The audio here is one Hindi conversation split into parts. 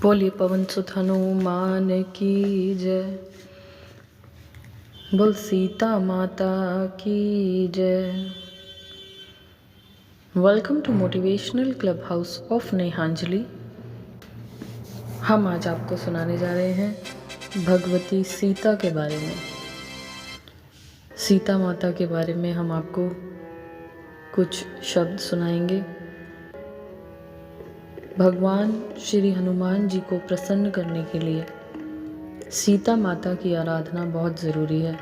बोलिए पवन सुत हनुमान की जय। बोल सीता माता की जय। Welcome to motivational club house of Nehanjali. हम आज आपको सुनाने जा रहे हैं भगवती सीता के बारे में। सीता माता के बारे में हम आपको कुछ शब्द सुनाएंगे। भगवान श्री हनुमान जी को प्रसन्न करने के लिए सीता माता की आराधना बहुत ज़रूरी है।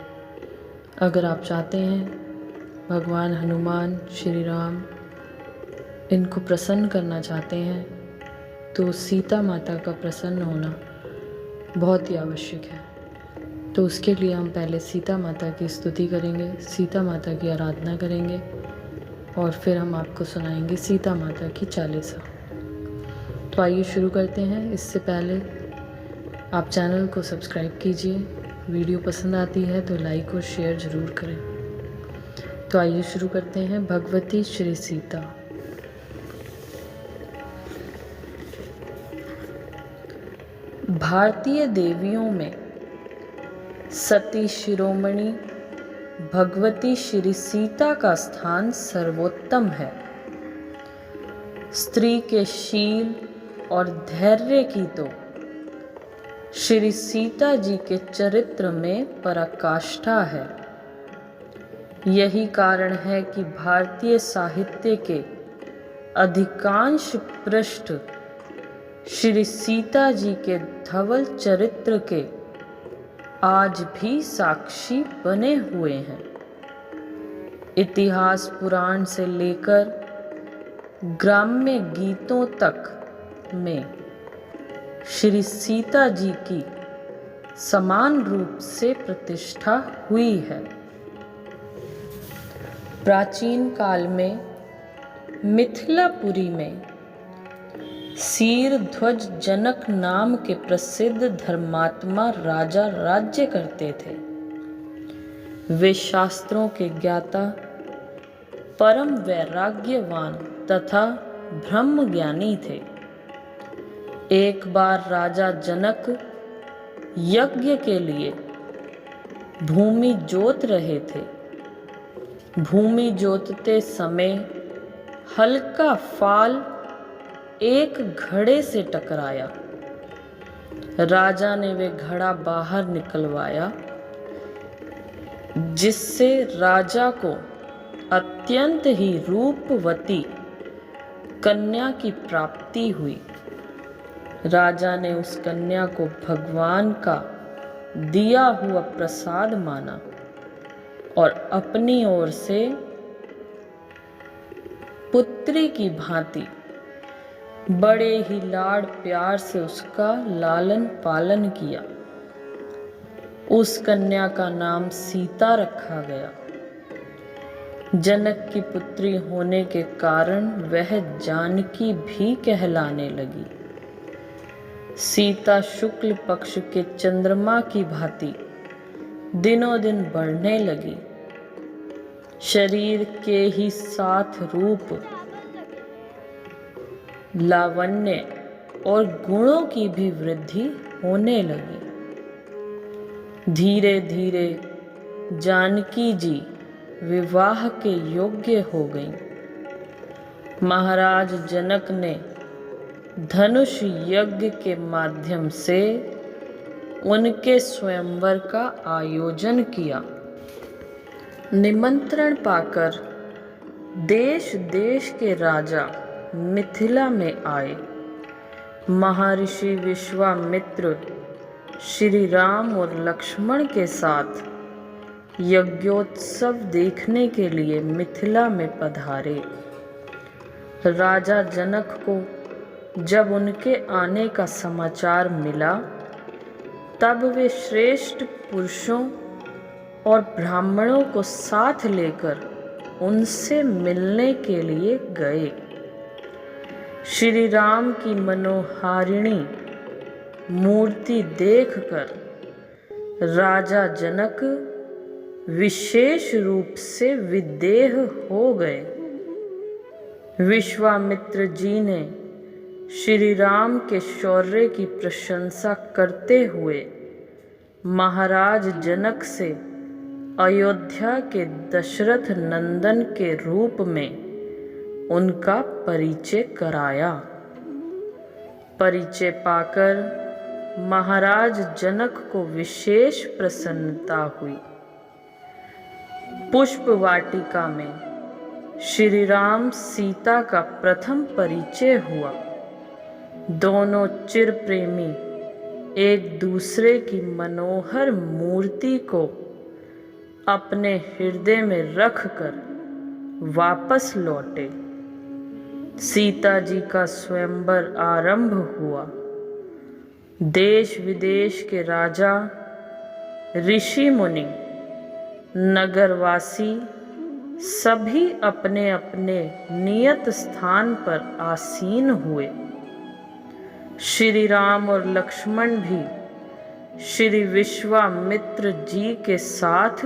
अगर आप चाहते हैं भगवान हनुमान श्री राम इनको प्रसन्न करना चाहते हैं तो सीता माता का प्रसन्न होना बहुत ही आवश्यक है। तो उसके लिए हम पहले सीता माता की स्तुति करेंगे, सीता माता की आराधना करेंगे और फिर हम आपको सुनाएंगे सीता माता की चालीसा। तो आइए शुरू करते हैं। इससे पहले आप चैनल को सब्सक्राइब कीजिए। वीडियो पसंद आती है तो लाइक और शेयर ज़रूर करें। तो आइए शुरू करते हैं। भगवती श्री सीता। भारतीय देवियों में सती शिरोमणि भगवती श्री सीता का स्थान सर्वोत्तम है। स्त्री के शील और धैर्य की तो श्री सीता जी के चरित्र में पराकाष्ठा है। यही कारण है कि भारतीय साहित्य के अधिकांश पृष्ठ श्री सीता जी के धवल चरित्र के आज भी साक्षी बने हुए हैं। इतिहास पुराण से लेकर ग्राम्य गीतों तक में श्री सीता जी की समान रूप से प्रतिष्ठा हुई है। प्राचीन काल में मिथिलापुरी में शीरध्वज जनक नाम के प्रसिद्ध धर्मात्मा राजा राज्य करते थे। वे शास्त्रों के ज्ञाता, परम वैराग्यवान तथा ब्रह्म ज्ञानी थे। एक बार राजा जनक यज्ञ के लिए भूमि जोत रहे थे। भूमि जोतते समय हल्का फाल एक घड़े से टकराया। राजा ने वे घड़ा बाहर निकलवाया, जिससे राजा को अत्यंत ही रूपवती कन्या की प्राप्ति हुई। राजा ने उस कन्या को भगवान का दिया हुआ प्रसाद माना और अपनी ओर से पुत्री की भांति बड़े ही लाड़ प्यार से उसका लालन पालन किया। उस कन्या का नाम सीता रखा गया। जनक की पुत्री होने के कारण वह जानकी भी कहलाने लगी। सीता शुक्ल पक्ष के चंद्रमा की भांति दिनों दिन बढ़ने लगी। शरीर के ही साथ रूप, लावण्य और गुणों की भी वृद्धि होने लगी। धीरे धीरे जानकी जी विवाह के योग्य हो गईं। महाराज जनक ने धनुष यज्ञ के माध्यम से उनके स्वयंवर का आयोजन किया। निमंत्रण पाकर देश देश के राजा मिथिला में आए। महर्षि विश्वामित्र श्री राम और लक्ष्मण के साथ यज्ञोत्सव देखने के लिए मिथिला में पधारे। राजा जनक को जब उनके आने का समाचार मिला, तब वे श्रेष्ठ पुरुषों और ब्राह्मणों को साथ लेकर उनसे मिलने के लिए गए। श्री राम की मनोहारिणी मूर्ति देखकर राजा जनक विशेष रूप से विदेह हो गए। विश्वामित्र जी ने श्री राम के शौर्य की प्रशंसा करते हुए महाराज जनक से अयोध्या के दशरथ नंदन के रूप में उनका परिचय कराया। परिचय पाकर महाराज जनक को विशेष प्रसन्नता हुई। पुष्प वाटिका में श्री राम सीता का प्रथम परिचय हुआ। दोनों चिर प्रेमी एक दूसरे की मनोहर मूर्ति को अपने हृदय में रखकर वापस लौटे। सीता जी का स्वयंवर आरंभ हुआ। देश विदेश के राजा, ऋषि मुनि, नगरवासी सभी अपने अपने नियत स्थान पर आसीन हुए। श्री राम और लक्ष्मण भी श्री विश्वामित्र जी के साथ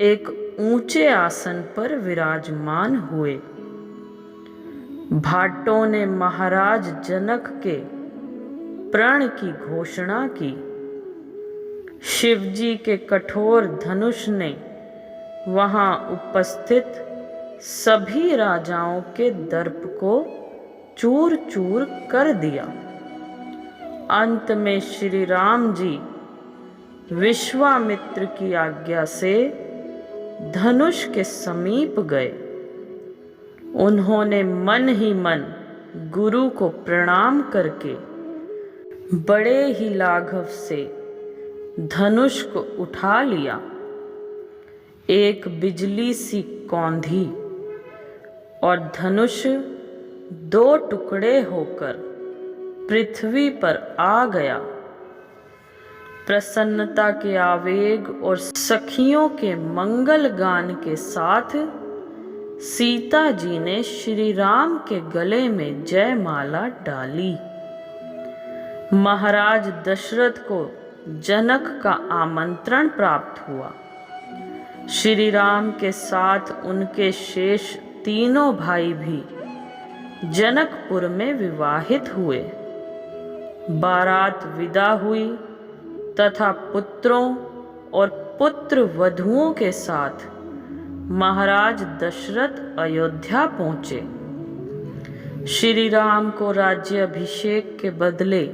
एक ऊंचे आसन पर विराजमान हुए। भाटों ने महाराज जनक के प्रण की घोषणा की। शिवजी के कठोर धनुष ने वहां उपस्थित सभी राजाओं के दर्प को चूर चूर कर दिया। अंत में श्री राम जी विश्वामित्र की आज्ञा से धनुष के समीप गए। उन्होंने मन ही मन गुरु को प्रणाम करके बड़े ही लाघव से धनुष को उठा लिया। एक बिजली सी कौंधी और धनुष दो टुकड़े होकर पृथ्वी पर आ गया। प्रसन्नता के आवेग और सखियों के मंगल गान के साथ सीता जी ने श्री राम के गले में जयमाला डाली। महाराज दशरथ को जनक का आमंत्रण प्राप्त हुआ। श्री राम के साथ उनके शेष तीनों भाई भी जनकपुर में विवाहित हुए। बारात विदा हुई तथा पुत्रों और पुत्र वधुओं के साथ महाराज दशरथ अयोध्या पहुंचे। श्री राम को राज्याभिषेक के बदले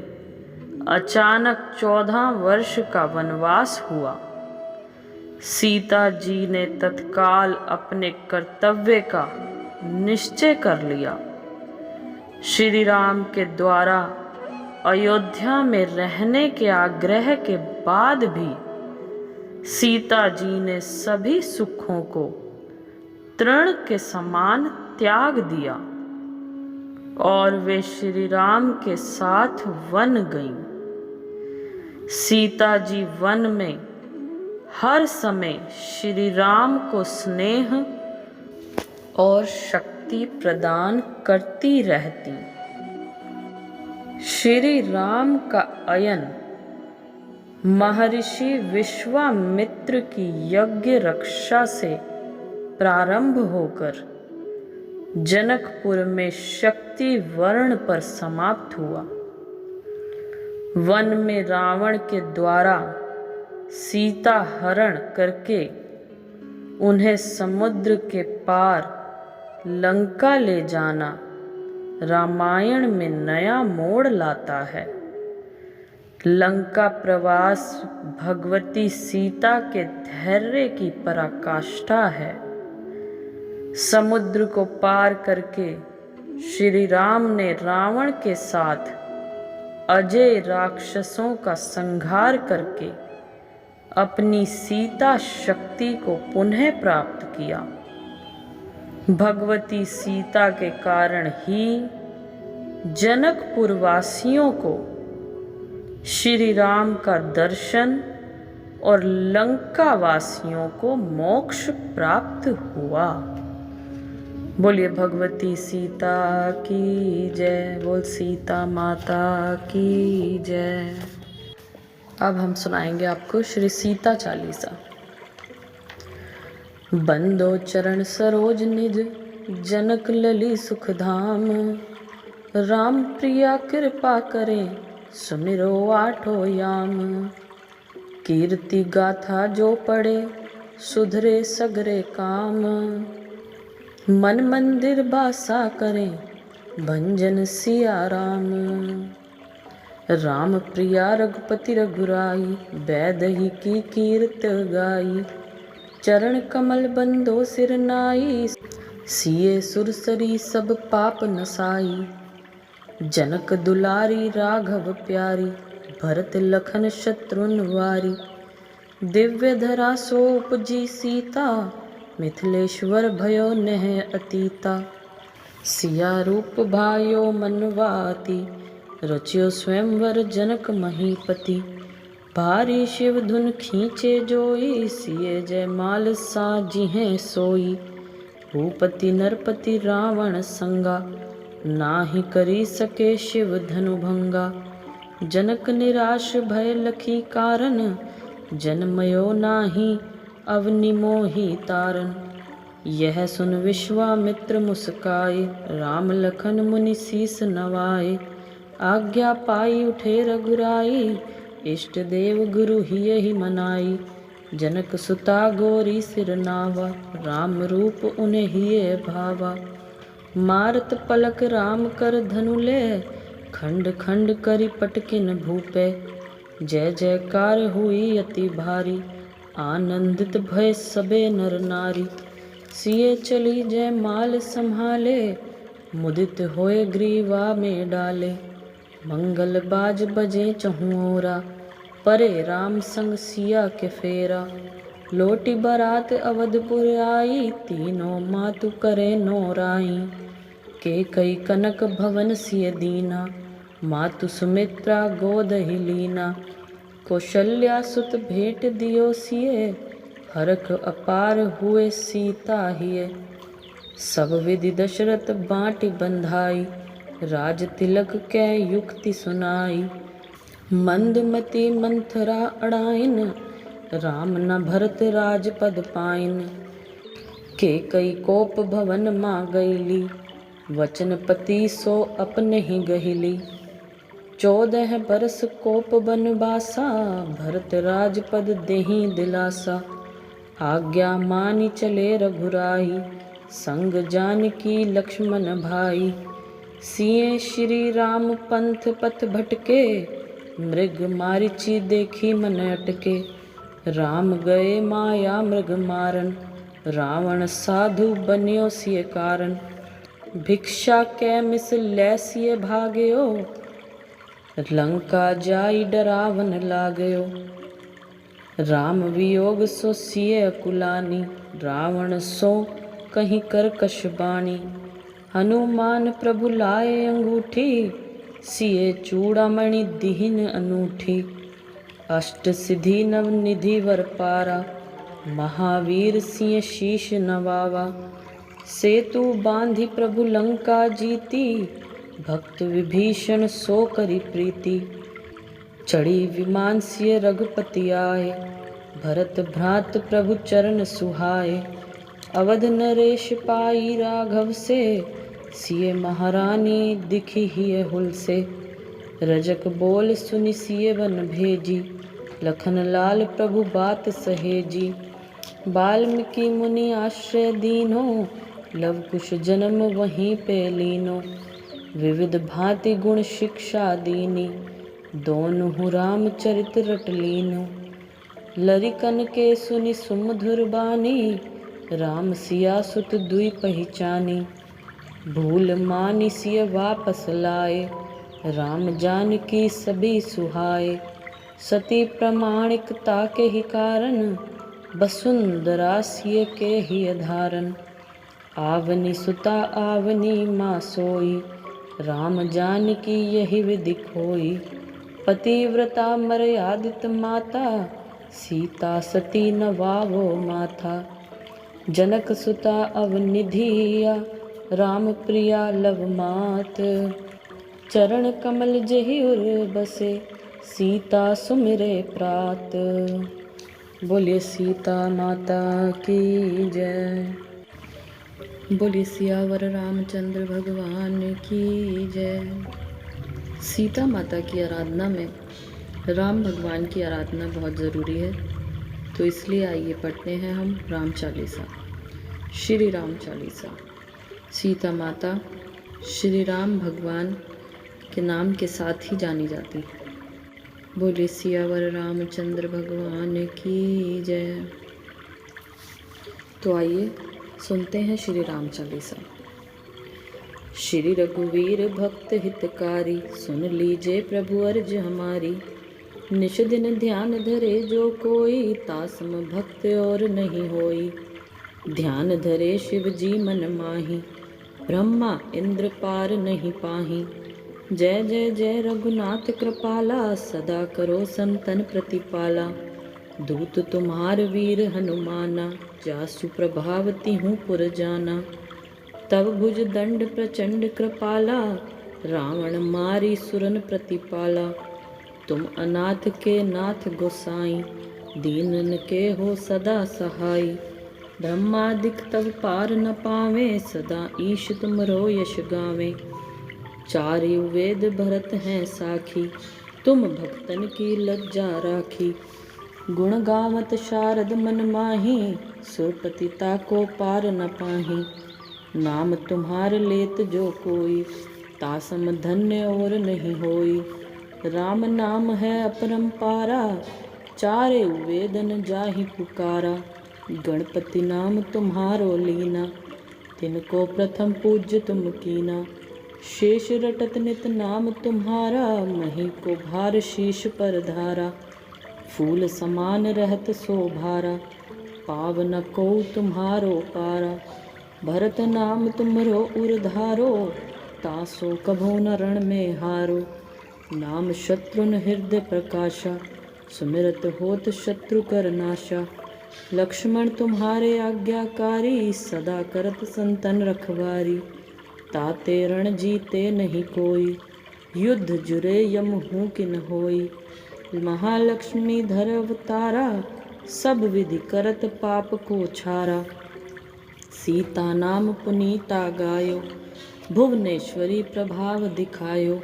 अचानक 14 वर्ष का वनवास हुआ। सीता जी ने तत्काल अपने कर्तव्य का निश्चय कर लिया। श्री राम के द्वारा अयोध्या में रहने के आग्रह के बाद भी सीता जी ने सभी सुखों को तृण के समान त्याग दिया और वे श्री राम के साथ वन गईं। सीता जी वन में हर समय श्री राम को स्नेह और शक्ति प्रदान करती रहती। श्री राम का अयन महर्षि विश्वामित्र की यज्ञ रक्षा से प्रारंभ होकर जनकपुर में शक्ति वर्ण पर समाप्त हुआ। वन में रावण के द्वारा सीता हरण करके उन्हें समुद्र के पार लंका ले जाना रामायण में नया मोड़ लाता है। लंका प्रवास भगवती सीता के धैर्य की पराकाष्ठा है। समुद्र को पार करके श्री राम ने रावण के साथ अजय राक्षसों का संहार करके अपनी सीता शक्ति को पुनः प्राप्त किया। भगवती सीता के कारण ही जनकपुर वासियों को श्री राम का दर्शन और लंका वासियों को मोक्ष प्राप्त हुआ। बोलिए भगवती सीता की जय। बोल सीता माता की जय। अब हम सुनाएंगे आपको श्री सीता चालीसा। बंदो चरण सरोज निज जनक लली सुख धाम। राम प्रिया कृपा करें सुमिरो आठो याम। कीर्ति गाथा जो पढ़े सुधरे सगरे काम। मन मंदिर बासा करें भंजन सिया राम। राम प्रिया रघुपति रघुराई बैदही की कीर्त गाई। चरण कमल बंदो सिर नाई सिए सुरसरी सब पाप नसाई। जनक दुलारी राघव प्यारी भरत लखन शत्रुन वारी। दिव्य धरा सो उपजी सीता मिथिलेश्वर भयो नेह अतीता। सिया रूप भायो मनवाती रचियो स्वयंवर जनक महीपति। भारी शिव धुन खींचे जोई सिए जय माल साजिहें सोई। भूपति नरपति रावण संगा नाहि करी सके शिव धनु भंगा। जनक निराश भय लखी कारण जनमयो नाही अवनि मोहि तारन। यह सुन विश्वामित्र मुस्काए राम लखन मुनि शीस नवाए। आज्ञा पाई उठे रघुराई इष्ट देव गुरु ही मनाई। जनक सुता गोरी सिर नावा राम रूप उन्हें हिये भावा। मारत पलक राम कर धनु ले खंड खंड करी पटकिन भूपे। जय जयकार हुई अति भारी आनंदित भय सबे नर नारी। सिए चली जय माल संभाले मुदित होए ग्रीवा में डाले। मंगल बाज बजे चहुओरा परे राम संग सिया के फेरा। लोटी बारात अवधपुर आई तीनों मातु करे नोराई। के कई कनक भवन सिय दीना मातु सुमित्रा गोद ही लीना। कौशल्या सुत भेंट दियो सिए हरख अपार हुए सीता हिये। सब विधि दशरथ बाँटि बंधाई राज तिलक कै युक्ति सुनाई। मंदमती मंथरा अड़ाइन राम न भरत राजपद पाइन। के कई कोप भवन माँ गईली वचनपति सो अपने ही गहिली। 14 बरस कोप बनवासा भरत राजपद देहि दिलासा। आज्ञा मानी चले रघुराई संग जानकी लक्ष्मण भाई। सिए श्री राम पंथ पथ भटके मृग मारिची देखी मन अटके। राम गए माया मृग मारन रावण साधु बन्यो सिए कारण। भिक्षा कै मिस लै सिए भाग्यो लंका जाई डरावन लागयो। राम वियोग सो सिए अकुलानी रावण सो कहीं करकश बाणी। हनुमान प्रभु लाए अंगूठी सिए चूड़ामणि दीन अनूठी। अष्ट सिद्धि नव निधि वर पारा महावीर सिंह शीश नवावा। सेतु बांधि प्रभु लंका जीती भक्त विभीषण सो करी प्रीति। चढ़ी विमान सिय रघुपति आए भरत भ्रात प्रभु चरण सुहाए। अवध नरेश पाई राघव से सिए महारानी दिखी हिय हुल से। रजक बोल सुनि सिए वन भेजी लखन लाल प्रभु बात सहेजी। वाल्मीकि मुनि आश्रय दीनो लव कुश जन्म वहीं पे लीनो। विविध भांति गुण शिक्षा दीनी दोनों रामचरित रट लीनो। लरिकन के सुनि सुमधुर बानी राम सिया सुत दुई पहचानी। भूल मानी सिय वापस लाए राम जानकी सभी सुहाए। सती प्रमाणिकता के ही कारण वसुंधरा सिय के ही धारण। आवनी सुता आवनी माँ सोई राम जानकी यही विधि खोई। पतिव्रता मर्यादित माता सीता सती नवावो माथा। जनक सुता अवनिधिया राम प्रिया लव मात। चरण कमल जहि उर बसे सीता सुमिरे प्रात। बोलिए सीता माता की जय। बोलिए सियावर रामचंद्र भगवान की जय। सीता माता की आराधना में राम भगवान की आराधना बहुत ज़रूरी है, तो इसलिए आइए पढ़ते हैं हम राम चालीसा। श्री राम चालीसा। सीता माता श्री राम भगवान के नाम के साथ ही जानी जाती है। बोलिए सियावर रामचंद्र भगवान की जय। तो आइए सुनते हैं श्री राम चालीसा। श्री रघुवीर भक्त हितकारी, सुन लीजिए प्रभु अर्ज हमारी। निश दिन ध्यान धरे जो कोई, तासम भक्त और नहीं होई। ध्यान धरे शिव जी मन माही, ब्रह्मा इंद्र पार नहीं पाही। जय जय जय रघुनाथ कृपाला, सदा करो संतन प्रतिपाला। दूत तुम्हार वीर हनुमाना, जासु प्रभावती हूँ पुर जाना। तब भुज दंड प्रचंड कृपाला, रावण मारी सुरन प्रतिपाला। तुम अनाथ के नाथ गोसाई, दीनन के हो सदा सहाई। ब्रह्मादिक तब पार न पावे, सदा ईश तुमरो यश गावे। चारु वेद भरत हैं साखी, तुम भक्तन की लज्जा राखी। गुण गावत शारद मन माही, सुरपति ताको पार न पाही। नाम तुम्हार लेत जो कोई, तासम धन्य और नहीं होई। राम नाम है अपरंपारा, चारे वेदन जाहि पुकारा। गणपति नाम तुम्हारो लीना, तिनको प्रथम पूज्य तुम कीना। शेष रटत नित नाम तुम्हारा, मही को भार शीश पर धारा। फूल समान रहत शोभारा, पावन को तुम्हारो पारा। भरत नाम तुमरो उरधारो, तासो कभो न रण में हारो। नाम शत्रुन हृदय प्रकाशा, सुमिरत होत शत्रु कर नाशा। लक्ष्मण तुम्हारे आज्ञाकारी, सदा करत संतन रखवारी। ताते रण जीते नहीं कोई, युद्ध जुरे यम हूँ किन होई। महालक्ष्मी धर अवतारा, सब विधि करत पाप को छारा। सीता नाम पुनीता गायो, भुवनेश्वरी प्रभाव दिखायो।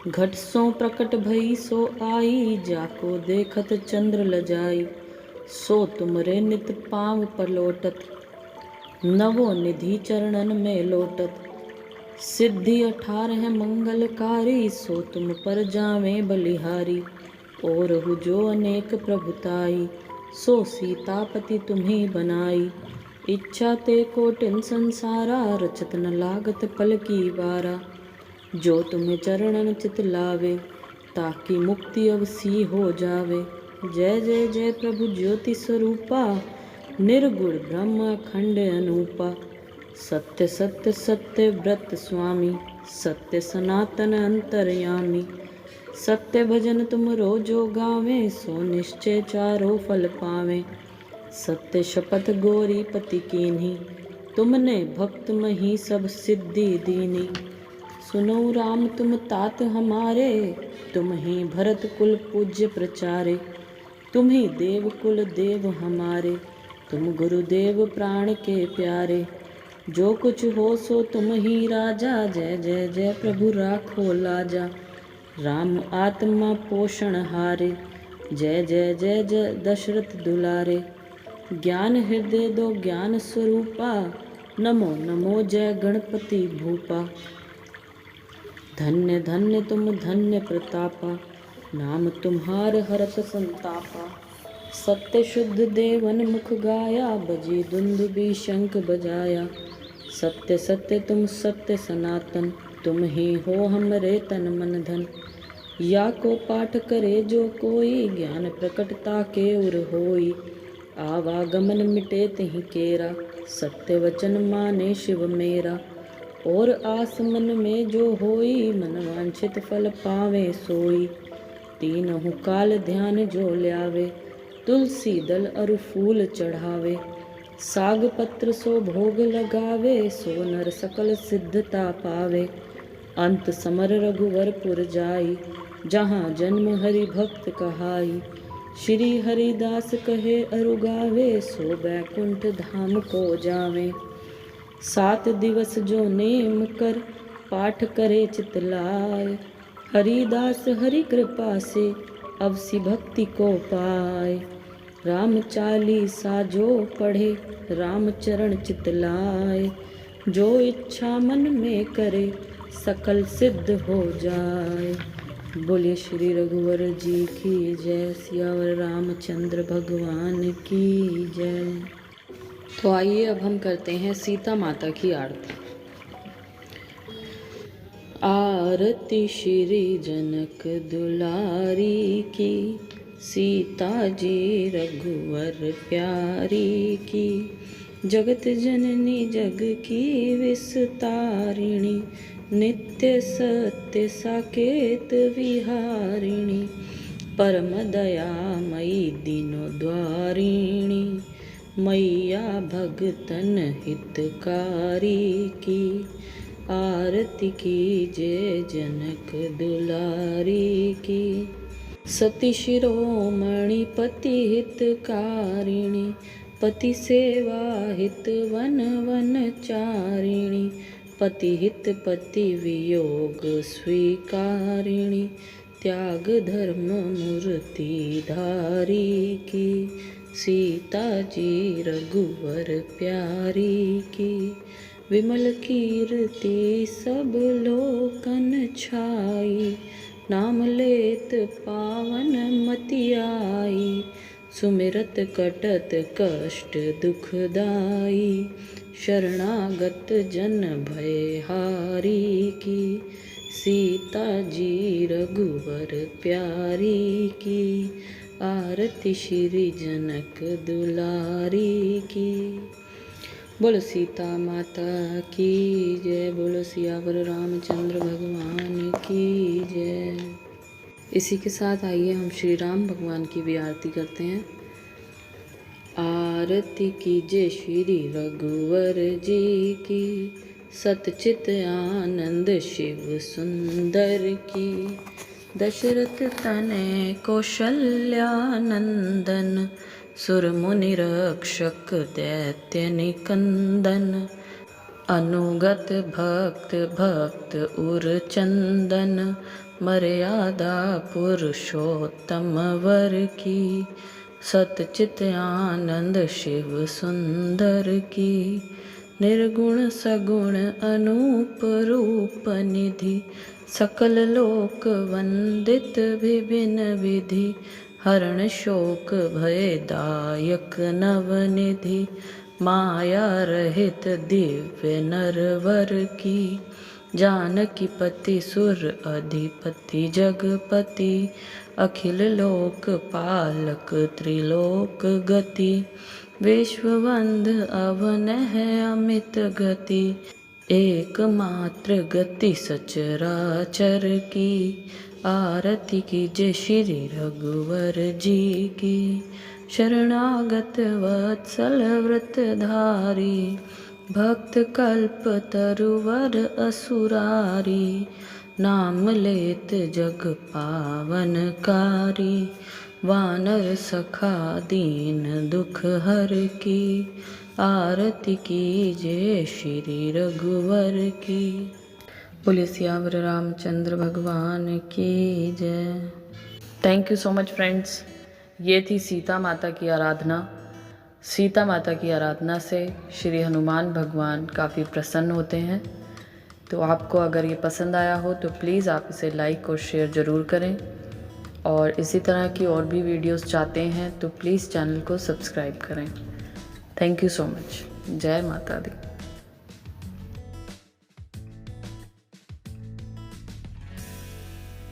घट सो प्रकट भई सो आई, जाको देखत चंद्र लजाई। सो तुमरे नित पाँव पलोटत, नवो निधि चरणन में लोटत। सिद्धि 18 मंगलकारी, सो तुम पर जावें बलिहारी। और हुजो अनेक प्रभुताई, सो सीतापति तुम्ही बनाई। इच्छा ते कोटिन संसारा, रचत न लागत पल की बारा। जो तुम्हें चरणन चित लावे, ताकि मुक्ति अवसी हो जावे। जय जय जय प्रभु ज्योति स्वरूपा, निर्गुण ब्रह्म अखंड अनूपा। सत्य सत्य सत्य व्रत स्वामी, सत्य सनातन अंतर्यामी। सत्य भजन तुम रोजो गावे, सो निश्चय चारों फल पावे। सत्य शपथ गोरी पति कीन्ही, तुमने भक्त मही सब सिद्धि दीनी। सुनो राम तुम तात हमारे, तुम ही भरत कुल पूज्य प्रचारे। तुम ही देव कुल देव हमारे, तुम गुरुदेव प्राण के प्यारे। जो कुछ हो सो तुम ही राजा, जय जय जय प्रभु राखो लाजा। राम आत्मा पोषण हारे, जय जय जय जय दशरथ दुलारे। ज्ञान हृदय दो ज्ञान स्वरूपा, नमो नमो जय गणपति भूपा। धन्य धन्य तुम धन्य प्रतापा, नाम तुम्हार हरत संतापा। सत्य शुद्ध देवन मुख गाया, बजी दुंदुबी शंख बजाया। सत्य सत्य तुम सत्य सनातन, तुम ही हो हमरे तन मन धन। या को पाठ करे जो कोई, ज्ञान प्रकटता के उर होई। आवागमन मिटे तिहि केरा, सत्य वचन माने शिव मेरा। और आस मन में जो होई, मन वांछित फल पावे सोई। तीनों काल ध्यान जो ल्यावे, तुलसी दल अरु फूल चढ़ावे। साग पत्र सो भोग लगावे, सो नर सकल सिद्धता पावे। अंत समर रघुवर पुर जाई, जहाँ जन्म हरि भक्त कहाई। श्री हरिदास कहे अरु गावे, सो बैकुंठ धाम को जावे। 7 दिवस जो नेम कर पाठ करे चितलाए। हरिदास हरि कृपा से अवसि भक्ति को पाए। राम चालीसा जो पढ़े राम चरण चितलाए। जो इच्छा मन में करे सकल सिद्ध हो जाए। बोलिए श्री रघुवर जी की जय। सियावर रामचंद्र भगवान की जय। तो आइए अब हम करते हैं सीता माता की आरती। आरती श्री जनक दुलारी की, सीता जी रघुवर प्यारी की। जगत जननी जग की विस्तारिणी, नित्य सत्य साकेत विहारिणी। परम दयामयी दीनोद्वारिणी, मैया भगतन हितकारी की। आरती कीजिए जनक दुलारी की। सती शिरोमणि पति हितकारिणी, पति सेवा हित वन वन चारिणी। पति हित पति वियोग स्वीकारिणी, त्याग धर्म मूर्ति धारी की। सीता जी रघुवर प्यारी की। विमल कीर्ति सब लोकन छाई, नाम लेत पावन मति आई। सुमिरत कटत कष्ट दुखदाई, शरणागत जन भयहारी की। सीता जी रघुवर प्यारी की। आरती श्री जनक दुलारी की। बोलो सीता माता की जय। बोलो सियावर रामचंद्र भगवान की जय। इसी के साथ आइए हम श्री राम भगवान की भी आरती करते हैं। आरती कीजिए श्री रघुवर जी की, सतचित आनंद शिव सुंदर की। दशरथ तनय कौशल्या नंदन, सुर मुनि रक्षक दैत्य निकंदन। अनुगत भक्त भक्त उर चंदन, मर्यादा पुरुषोत्तम वर की। सतचित आनंद शिव सुंदर की। निर्गुण सगुण अनूप रूप निधि, सकल लोक वंदित विभिन्न विधि। हरण शोक भय दायक नवनिधि, माया रहित दिव्य नरवर की। जानकी पति सुर अधिपति जगपति, अखिल लोक पालक त्रिलोक गति। विश्ववंद अवनह अमित गति, एकमात्र गति सचराचर की। आरती कीजिए श्री रघुवर जी की। शरणागत वत्सल व्रतधारी, भक्त कल्प तरुवर असुरारी। नाम लेत जग पावनकारी, वानर सखा दीन दुख हर की। आरती कीजिए श्री रघुवर की। बोलिए सियावर रामचंद्र भगवान की जय। Thank you so much friends. ये थी सीता माता की आराधना। सीता माता की आराधना से श्री हनुमान भगवान काफ़ी प्रसन्न होते हैं। तो आपको अगर ये पसंद आया हो तो प्लीज़ आप इसे लाइक और शेयर ज़रूर करें। और इसी तरह की और भी वीडियोस चाहते हैं तो प्लीज़ चैनल को सब्सक्राइब करें। Thank you so much. जय माता दी।